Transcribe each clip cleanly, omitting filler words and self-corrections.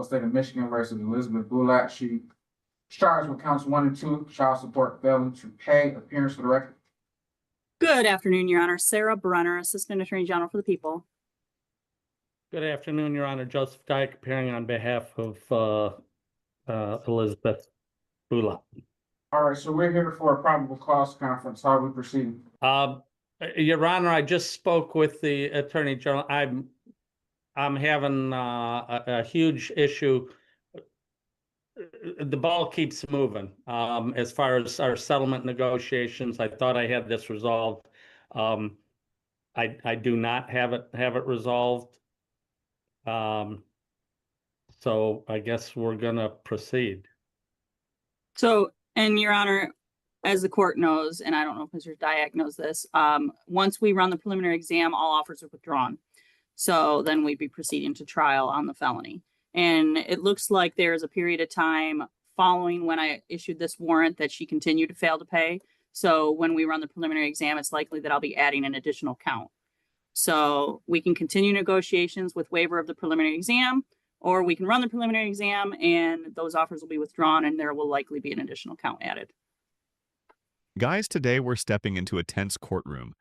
people of the state of Michigan versus Elizabeth Bulat. She charged with counts 1 and 2, child support failing to pay. Appearance for the record. Good afternoon, Your Honor. Sarah Brenner, Assistant Attorney General for the People. Good afternoon, Your Honor. Joseph Dyke, appearing on behalf of Elizabeth Bulat. All right, so we're here for a probable cause conference. How are we proceeding? Your Honor, I just spoke with the Attorney General. I'm having a huge issue. The ball keeps moving as far as our settlement negotiations. I thought I had this resolved. I do not have it resolved. So I guess we're gonna proceed. So, and Your Honor, as the court knows, and I don't know if Mr. Dyack knows this, once we run the preliminary exam, all offers are withdrawn. So then we'd be proceeding to trial on the felony. And it looks like there's a period of time following when I issued this warrant that she continued to fail to pay. So when we run the preliminary exam, it's likely that I'll be adding an additional count. So we can continue negotiations with waiver of the preliminary exam, or we can run the preliminary exam and those offers will be withdrawn and there will likely be an additional count added. Guys, today we're stepping into a tense courtroom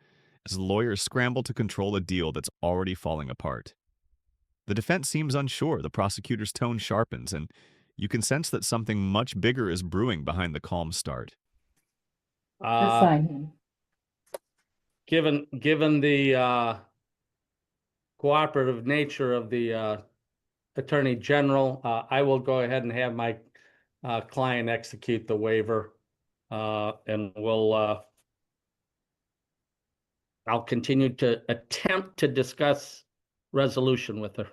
as lawyers scramble to control a deal that's already falling apart. The defense seems unsure, the prosecutor's tone sharpens, and you can sense that something much bigger is brewing behind the calm start. Given the cooperative nature of the Attorney General, I will go ahead and have my client execute the waiver, and I'll continue to attempt to discuss resolution with her.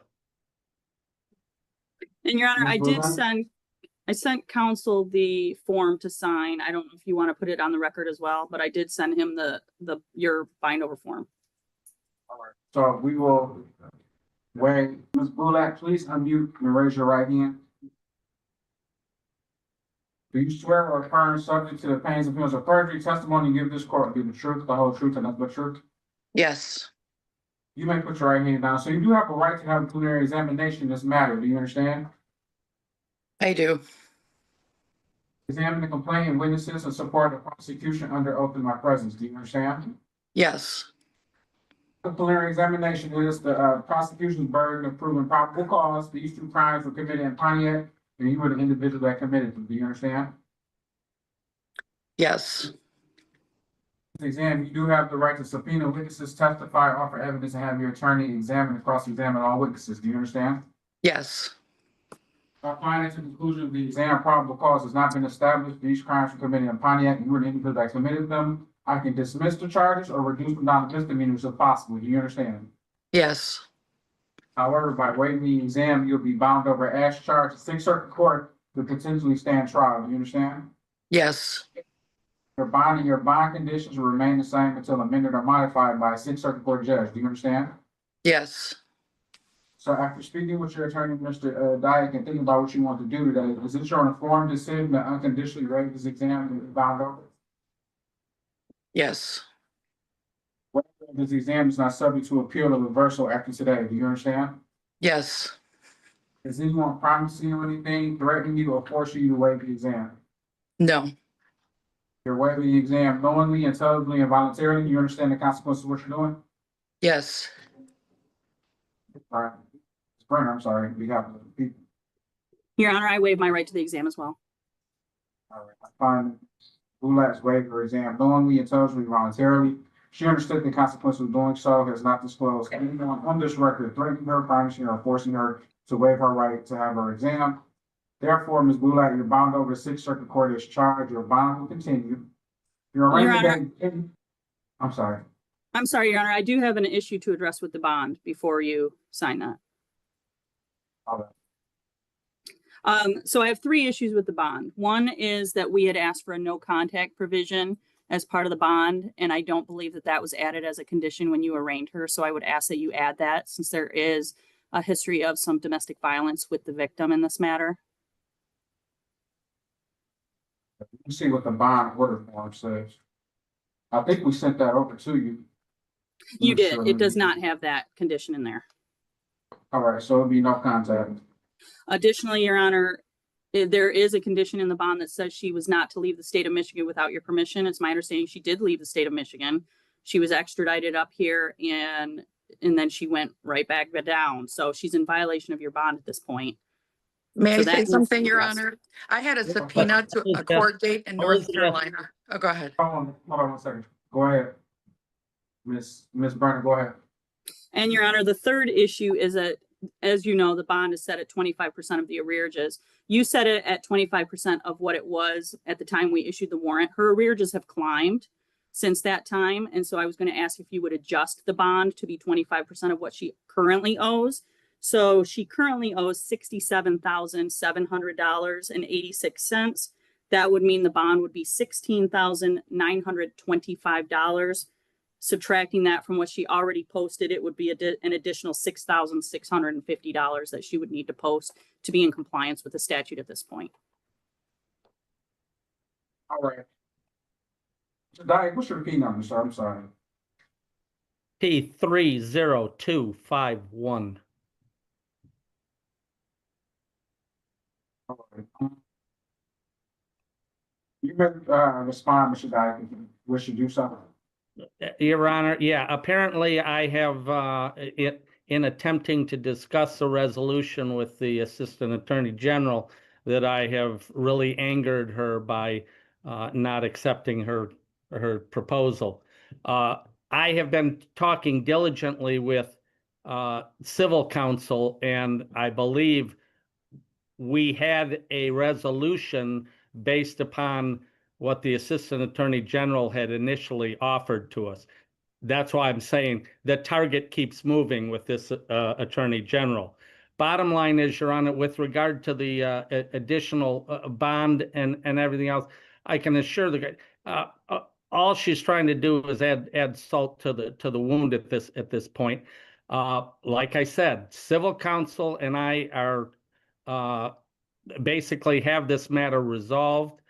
And Your Honor, I sent counsel the form to sign. I don't know if you want to put it on the record as well, but I did send him your bind over form. All right. So we will wait. Ms. Bulat, please unmute and raise your right hand. Do you swear or affirm, subject to the pains and penalties of perjury, testimony you give this court will be the truth, the whole truth, and nothing but truth? Yes. You may put your right hand down. So you do have a right to have a preliminary examination in this matter. Do you understand? I do. Examine the complaint and witnesses and support the prosecution under oath in my presence. Do you understand? Yes. The preliminary examination is the prosecution's burden of proving probable cause. These two crimes were committed in Pontiac, and you were the individual that committed them. Do you understand? Yes. This exam, you do have the right to subpoena witnesses, testify, offer evidence, and have your attorney examine and cross-examine all witnesses. Do you understand? Yes. Finding to the conclusion of the exam, probable cause has not been established. These crimes were committed in Pontiac, and you were the individual that committed them. I can dismiss the charges or reduce them down to misdemeanors if possible. Do you understand? Yes. However, by waiving the exam, you'll be bound over as charged. The 6th Circuit Court could potentially stand trial. Do you understand? Yes. Your bond and your bond conditions will remain the same until amended or modified by a 6th Circuit Court judge. Do you understand? Yes. So after speaking with your attorney, Mr. Dyack, and thinking about what you want to do today, is it your informed decision to unconditionally waive this exam and be bound over? Yes. This exam is not subject to appeal or reversal after today. Do you understand? Yes. Is anyone promising you anything, threatening you, or forcing you to waive the exam? No. You're waiving the exam knowingly, intelligently, and voluntarily. You understand the consequences of what you're doing? Yes. All right. Brenner, I'm sorry. We have the people. Your Honor, I waive my right to the exam as well. All right. I find Bulat's waiver her exam knowingly, intelligently, voluntarily. She understood the consequences of doing so, has not disclosed anyone on this record threatening her, promising her, or forcing her to waive her right to have her exam. Therefore, Ms. Bulat, you're bound over the 6th Circuit Court as charged. Your bond will continue. Your Honor, I'm sorry. I'm sorry, Your Honor. I do have an issue to address with the bond before you sign that. All right. So I have 3 issues with the bond. One is that we had asked for a no contact provision as part of the bond, and I don't believe that that was added as a condition when you arraigned her. So I would ask that you add that, since there is a history of some domestic violence with the victim in this matter. You see what the bond order form says. I think we sent that over to you. You did. It does not have that condition in there. All right, so it'll be no contact. Additionally, Your Honor, there is a condition in the bond that says she was not to leave the state of Michigan without your permission. It's my understanding she did leave the state of Michigan. She was extradited up here and then she went right back down. So she's in violation of your bond at this point. May So I that say needs to something, be Your addressed. Honor? I had a subpoena to a court date in North Elizabeth. Carolina. Oh, go ahead. Hold on 1 second. Go ahead. Miss Brennan, go ahead. And Your Honor, the third issue is that, as you know, the bond is set at 25% of the arrearages. You set it at 25% of what it was at the time we issued the warrant. Her arrearages have climbed since that time. And so I was going to ask if you would adjust the bond to be 25% of what she currently owes. So she currently owes $67,700.86. That would mean the bond would be $16,925. Subtracting that from what she already posted, it would be an additional $6,650 that she would need to post to be in compliance with the statute at this point. All right. So, Diane, what's your P number, sir? I'm sorry. P30251. All right. You may respond, Mr. Dyke, if you wish to do something. Your Honor, yeah, apparently I have, in attempting to discuss a resolution with the Assistant Attorney General, that I have really angered her by not accepting her proposal. I have been talking diligently with civil counsel, and I believe we had a resolution based upon what the Assistant Attorney General had initially offered to us. That's why I'm saying the target keeps moving with this Attorney General. Bottom line is, Your Honor, with regard to the additional bond and everything else, I can assure the all she's trying to do is add salt to the wound at this point. Like I said, civil counsel and I are basically have this matter resolved.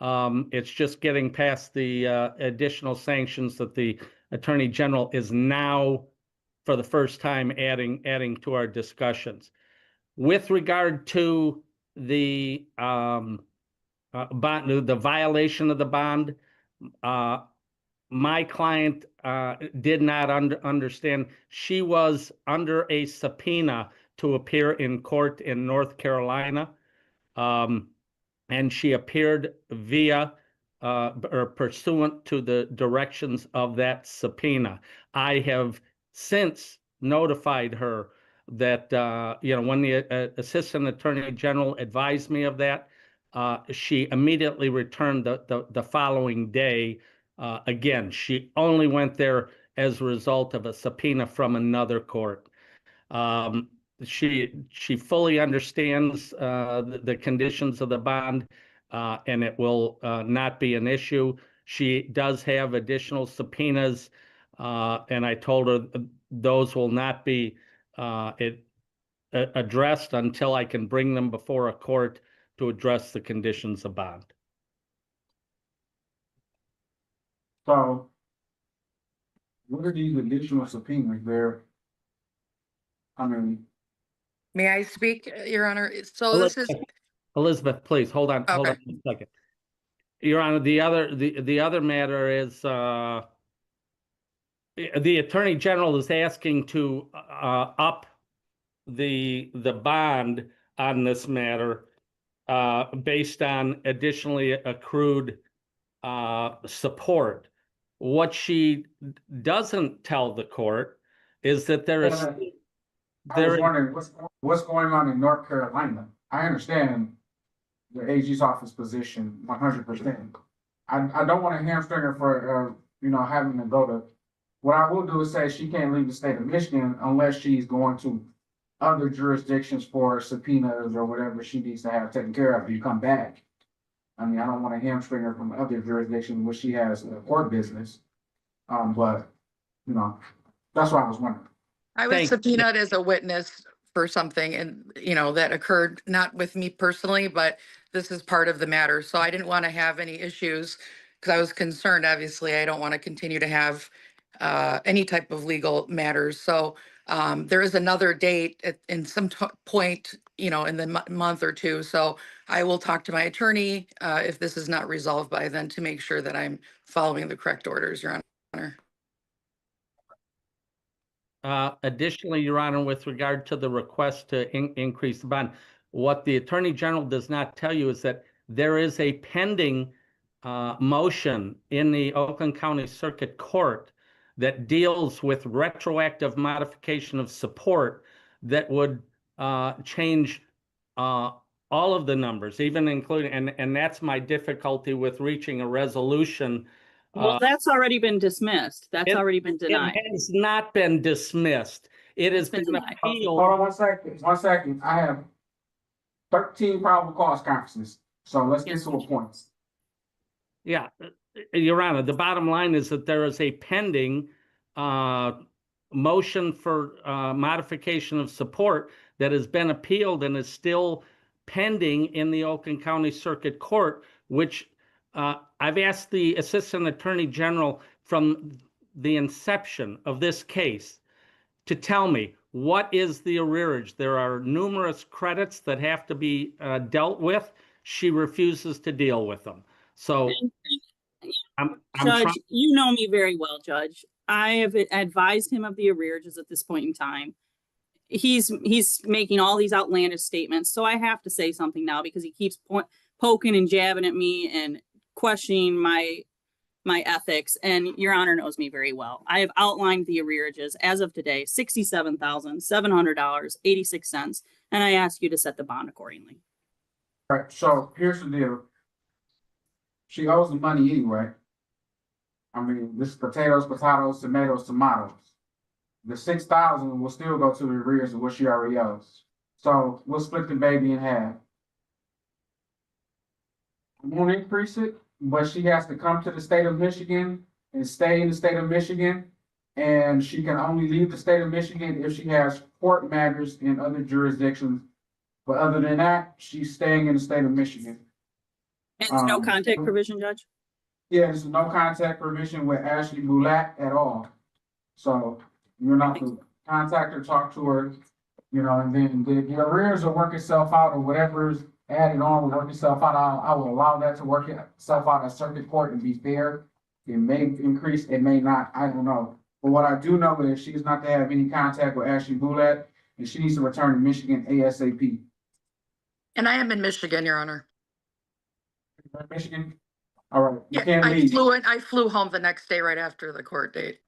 It's just getting past the additional sanctions that the Attorney General is now, for the first time, adding to our discussions. With regard to the bond, the violation of the bond, my client did not understand. She was under a subpoena to appear in court in North Carolina. And she appeared via or pursuant to the directions of that subpoena. I have since notified her that, when the Assistant Attorney General advised me of that, she immediately returned the following day. Again, she only went there as a result of a subpoena from another court. She fully understands the conditions of the bond, and it will not be an issue. She does have additional subpoenas, and I told her those will not be addressed until I can bring them before a court to address the conditions of bond. So, what are these additional subpoenas there? I mean, May I speak, Your Honor? So this is, Elizabeth, please hold on a second. Your Honor, the other matter is the Attorney General is asking to up the bond on this matter based on additionally accrued support. What she doesn't tell the court is that there is. I was wondering what's going on in North Carolina. I understand the AG's office position 100%. I don't want to hamstring her for having to go to. What I will do is say she can't leave the state of Michigan unless she's going to other jurisdictions for subpoenas or whatever she needs to have taken care of. You come back. I mean, I don't want to hamstring her from other jurisdictions where she has court business. But that's what I was wondering. I was subpoenaed as a witness for something and, that occurred not with me personally, but this is part of the matter. So I didn't want to have any issues because I was concerned. Obviously, I don't want to continue to have any type of legal matters. So there is another date in some point in the month or two. So I will talk to my attorney, if this is not resolved by then, to make sure that I'm following the correct orders, Your Honor. Additionally, Your Honor, with regard to the request to increase the bond, what the Attorney General does not tell you is that there is a pending motion in the Oakland County Circuit Court that deals with retroactive modification of support that would change all of the numbers, even including, and that's my difficulty with reaching a resolution. Well, that's already been dismissed. That's it- already been denied. It has not been dismissed. It has It's been been denied. appealed. Hold on 1 second, 1 second. I have 13 probable cause conferences, so let's get to a point. Yeah, Your Honor, the bottom line is that there is a pending motion for modification of support that has been appealed and is still pending in the Oakland County Circuit Court, which I've asked the Assistant Attorney General from the inception of this case to tell me what is the arrearage. There are numerous credits that have to be dealt with. She refuses to deal with them. So I'm Judge, trying. you know me very well, Judge. I have advised him of the arrearages at this point in time. He's making all these outlandish statements, so I have to say something now because he keeps poking and jabbing at me and questioning my ethics. And Your Honor knows me very well. I have outlined the arrearages as of today: $67,700.86, and I ask you to set the bond accordingly. All right, so here's the deal. She owes the money anyway. I mean, this is potatoes, tomatoes. The 6,000 will still go to the arrears of what she already owes. So we'll split the baby in half. I won't increase it, but she has to come to the state of Michigan and stay in the state of Michigan. And she can only leave the state of Michigan if she has court matters in other jurisdictions. But other than that, she's staying in the state of Michigan. And there's no contact provision, Judge? Yeah, there's no contact permission with Ashley Boulat at all. So you're not to contact her, talk to her, and then the arrears will work itself out, or whatever's added on will work itself out. I will allow that to work itself out at circuit court and be fair. It may increase, it may not, I don't know. But what I do know is she's not to have any contact with Ashley Boulat, and she needs to return to Michigan ASAP. And I am in Michigan, Your Honor. Michigan? All right, you Yeah, can't leave. I flew home the next day right after the court date.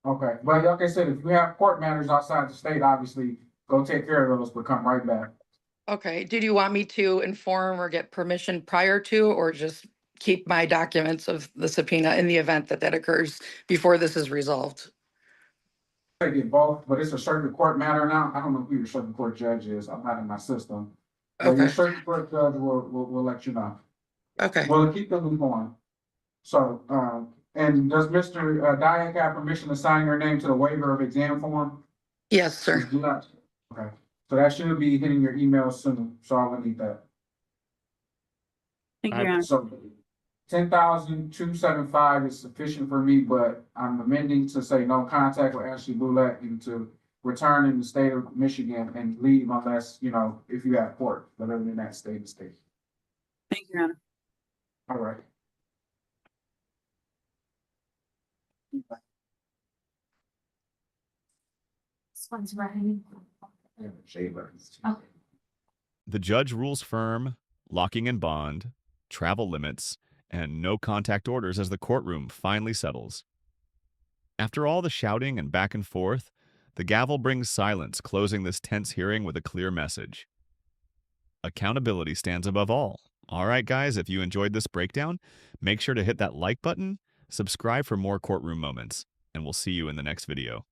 Okay, but like I said, if you have court matters outside the state, obviously, go take care of those, but come right back. Okay, did you want me to inform or get permission prior to, or just keep my documents of the subpoena in the event that occurs before this is resolved? I get both, but it's a circuit court matter now. I don't know who your circuit court judge is. I'm not in my system. But your Okay, circuit court judge will let you know. okay. We'll keep the loop on. So, and does Mr. Dyack have permission to sign your name to the waiver of exam form? Yes, sir. Okay, so that should be hitting your email soon, so I will need that. Thank you, Your Honor. So 10,275 is sufficient for me, but I'm amending to say no contact with Ashley Boulat and to return in the state of Michigan and leave unless, if you have court, but other than that, stay in the state. Thank you, Your Honor. All right. This one's ready. The judge rules firm, locking in bond, travel limits, and no contact orders as the courtroom finally settles. After all the shouting and back and forth, the gavel brings silence, closing this tense hearing with a clear message. Accountability stands above all. All right, guys, if you enjoyed this breakdown, make sure to hit that like button, subscribe for more courtroom moments, and we'll see you in the next video.